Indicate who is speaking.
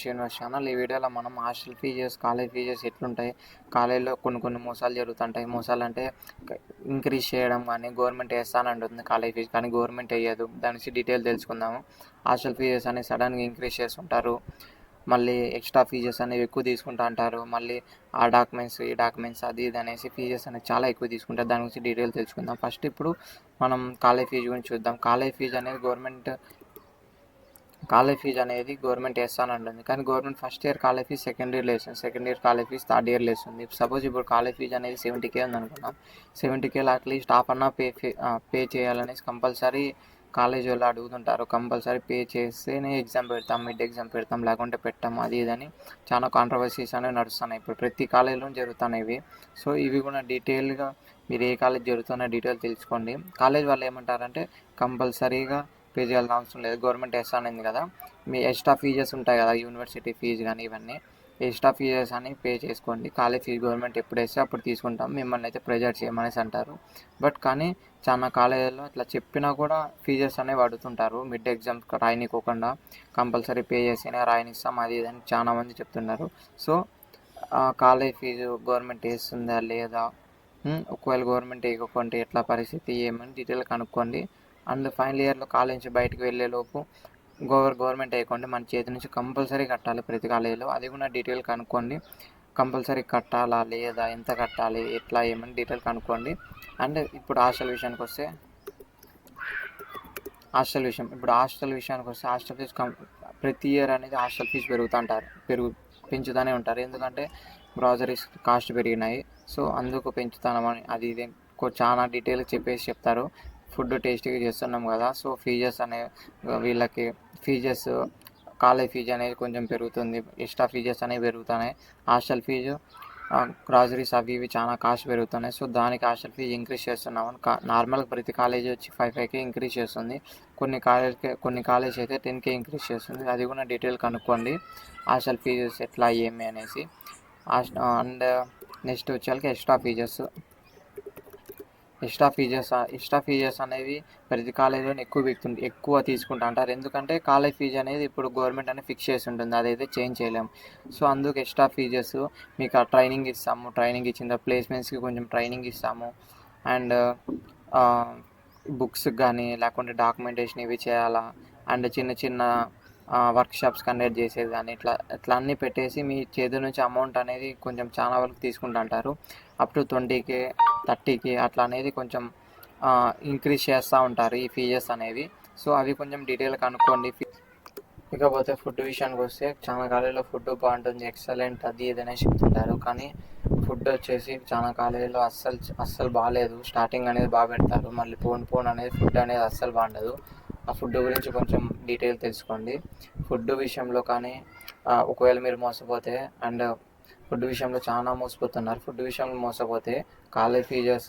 Speaker 1: Universe channel. ఈ వీడియోలో మనం హాస్టల్ ఫీజెస్, కాలేజ్ ఫీజెస్ ఎట్లుంటాయి, కాలేజ్లో కొన్ని మోసాలు జరుగుతుంటాయి. మోసాలు అంటే ఇంక్రీజ్ చేయడం కానీ, గవర్నమెంట్ వేస్తానంటుంది కాలేజ్ ఫీజు, కానీ గవర్నమెంట్ వేయదు. దాని నుంచి డీటెయిల్ తెలుసుకుందాము. హాస్టల్ ఫీజెస్ అనేవి సడన్గా ఇంక్రీజ్ చేస్తుంటారు. మళ్ళీ ఎక్స్ట్రా ఫీజెస్ అనేవి ఎక్కువ తీసుకుంటా అంటారు. మళ్ళీ ఆ డాక్యుమెంట్స్, ఈ డాక్యుమెంట్స్, అది ఇది అనేసి ఫీజెస్ అనేవి చాలా ఎక్కువ తీసుకుంటారు. దాని గురించి డీటెయిల్ తెలుసుకుందాం. ఫస్ట్ ఇప్పుడు మనం కాలేజ్ ఫీజు గురించి చూద్దాం. కాలేజ్ ఫీజు అనేది గవర్నమెంట్ వేస్తానంటుంది, కానీ government first year college fee second ఇయర్లో వేస్తుంది, second year college fee third ఇయర్లో వేస్తుంది. సపోజ్ ఇప్పుడు కాలేజ్ ఫీజు అనేది 70K ఉందనుకున్నాం. 70Kలో అట్లీస్ట్ హాఫ్ అన్నా పే చేయాలనేసి కంపల్సరీ కాలేజ్ వాళ్ళు అడుగుతుంటారు. కంపల్సరీ పే చేస్తేనే ఎగ్జామ్ పెడతాం, మిడ్ ఎగ్జామ్ పెడతాం, లేకుంటే పెట్టాం, అది ఇదని చాలా కాంట్రవర్సీస్ అనేవి నడుస్తున్నాయి. ఇప్పుడు ప్రతి కాలేజీలో జరుగుతున్నాయి ఇవి. సో ఇవి కూడా డీటెయిల్గా మీరు ఏ కాలేజ్ జరుగుతున్న డీటెయిల్ తెలుసుకోండి. కాలేజ్ వాళ్ళు ఏమంటారంటే కంపల్సరీగా పే చేయాల్సిన అవసరం లేదు, గవర్నమెంట్ వేస్తానంది కదా, మీ ఎక్స్ట్రా ఫీజెస్ ఉంటాయి కదా, యూనివర్సిటీ ఫీజు కానీ ఇవన్నీ ఎక్స్ట్రా ఫీజెస్ అని పే చేసుకోండి. కాలేజ్ ఫీజు గవర్నమెంట్ ఎప్పుడు వేస్తే అప్పుడు తీసుకుంటాం, మిమ్మల్ని అయితే ప్రెజర్ చేయమనేసి అంటారు. బట్ కానీ చాలా కాలేజీల్లో అట్లా చెప్పినా కూడా ఫీజెస్ అనేవి అడుగుతుంటారు. మిడ్ ఎగ్జామ్ రాయనికోకుండా కంపల్సరీ పే చేస్తేనే రాయనిస్తాం, అది ఇదని చాలా మంది చెప్తున్నారు. సో కాలేజ్ ఫీజు గవర్నమెంట్ వేస్తుందా లేదా, ఒకవేళ గవర్నమెంట్ వేయకుంటే ఎట్లా పరిస్థితి ఏమని డీటెయిల్ కనుక్కోండి. అండ్ ఫైనల్ ఇయర్లో కాలేజ్ నుంచి బయటకు వెళ్ళేలోపు గవర్నమెంట్ వేయకండి, మన చేతి నుంచి కంపల్సరీ కట్టాలి ప్రతి కాలేజీలో. అది కూడా డీటెయిల్ కనుక్కోండి. కంపల్సరీ కట్టాలా లేదా, ఎంత కట్టాలి, ఎట్లా ఏమని డీటెయిల్ కనుక్కోండి. అండ్ ఇప్పుడు హాస్టల్ విషయానికి వస్తే హాస్టల్ ఫీజు ప్రతి ఇయర్ అనేది హాస్టల్ ఫీజు పెంచుతూనే ఉంటారు. ఎందుకంటే గ్రాసరీస్ కాస్ట్ పెరిగినాయి, సో అందుకు పెంచుతామని అది ఇది చాలా డీటెయిల్గా చెప్తారు. ఫుడ్ టేస్టీగా చేస్తున్నాం కదా, సో ఫీజెస్ వీళ్ళకి కాలేజ్ ఫీజు అనేది కొంచెం పెరుగుతుంది, ఎక్స్ట్రా ఫీజెస్ అనేవి పెరుగుతున్నాయి. హాస్టల్ ఫీజు, గ్రాసరీస్ అవి ఇవి చాలా కాస్ట్ పెరుగుతున్నాయి. సో దానికి హాస్టల్ ఫీజు ఇంక్రీజ్ చేస్తున్నామని నార్మల్గా ప్రతి కాలేజీ వచ్చి 5K ఇంక్రీజ్ చేస్తుంది. కొన్ని కాలేజ్ అయితే 10K ఇంక్రీజ్ చేస్తుంది. అది కూడా డీటెయిల్ కనుక్కోండి హాస్టల్ ఫీజెస్ ఎట్లా ఏమి అనేసి. అండ్ నెక్స్ట్ వచ్చేసరికి ఎక్స్ట్రా ఫీజెస్ అనేవి ప్రతి కాలేజీలో ఎక్కువ తీసుకుంటా అంటారు. ఎందుకంటే కాలేజ్ ఫీజు అనేది ఇప్పుడు గవర్నమెంట్ అనేది ఫిక్స్ చేసి ఉంటుంది, అదైతే చేంజ్ చేయలేము. సో అందుకు ఎక్స్ట్రా ఫీజెస్ మీకు ట్రైనింగ్ ఇస్తాము, ట్రైనింగ్ ఇచ్చిన ప్లేస్మెంట్స్కి కొంచెం ట్రైనింగ్ ఇస్తాము. అండ్ బుక్స్ కానీ లేకుంటే డాక్యుమెంటేషన్ ఇవి చేయాలా, అండ్ చిన్న వర్క్షాప్స్ కండక్ట్ చేసేది కానీ ఇట్లా అన్నీ పెట్టేసి మీ చేతి నుంచి అమౌంట్ అనేది కొంచెం చాలా వరకు తీసుకుంటూ అంటారు. అప్ టు 20K 30K అట్లా అనేది కొంచెం ఇంక్రీజ్ చేస్తూ ఉంటారు ఈ ఫీజెస్ అనేవి. సో అవి కొంచెం డీటెయిల్ కనుక్కోండి. ఇకపోతే ఫుడ్ విషయానికి వస్తే చాలా కాలేజీలో ఫుడ్ బాగుంటుంది, ఎక్సలెంట్, అది ఏదైనా చెప్తుంటారు. కానీ ఫుడ్ వచ్చేసి చాలా కాలేజీలో అస్సలు బాగాలేదు. స్టార్టింగ్ అనేది బాగా పెడతారు, మళ్ళీ పోన్ అనేది ఫుడ్ అనేది అస్సలు బాగుండదు. ఆ ఫుడ్ గురించి కొంచెం డీటెయిల్ తెలుసుకోండి. ఫుడ్ విషయంలో కానీ ఒకవేళ మీరు మోసపోతే, అండ్ ఫుడ్ విషయంలో చాలా మోసపోతున్నారు, ఫుడ్ విషయంలో మోసపోతే కాలేజ్ ఫీజెస్